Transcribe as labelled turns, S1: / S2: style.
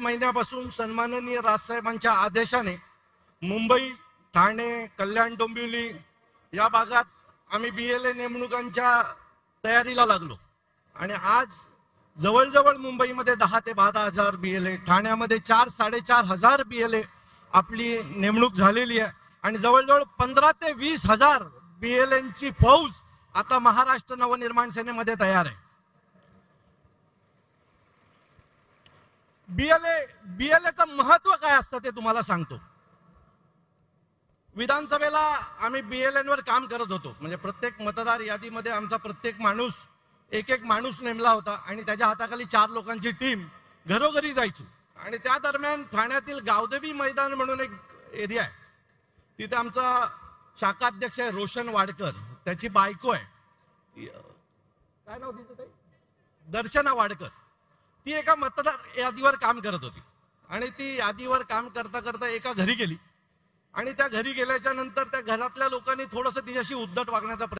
S1: महिन्यापासून सन्माननीय राजसाहेबांच्या आदेशाने मुंबई, ठाणे, कल्याण, डोंबिवली या भागात आम्ही BLA नेमणुकांच्या तयारीला लागलो आणि आज जवळजवळ मुंबईमध्ये 10 ते 12 हजार BLA, ठाण्यामध्ये 4-4.5 हजार BLA आपली नेमणूक झालेली आहे आणि जवळजवळ 15 ते 20 हजार BLAंची फौज आता महाराष्ट्र नवनिर्माण सेनेमध्ये तयार आहे. BLAचं महत्व काय असतं ते तुम्हाला सांगतो. विधानसभेला आम्ही BLAंवर काम करत होतो. म्हणजे प्रत्येक मतदार यादीमध्ये आमचा प्रत्येक माणूस एक माणूस नेमला होता आणि त्याच्या हाताखाली 4 लोकांची टीम घरोघरी जायची. आणि त्या दरम्यान ठाण्यातील गावदेवी मैदान म्हणून एक एरिया आहे, तिथे आमचा शाखाध्यक्ष आहे रोशन वाडकर, त्याची बायको आहे, काय नाव तिचं ताई, दर्शना वाडकर. ती एका मतदार यादीवर काम करत होती आणि ती यादीवर काम करता करता एका घरी गेली आणि त्या घरी गेल्याच्या नंतर त्या घरातल्या लोकांनी थोडंसं तिच्याशी उद्धट वागण्याचा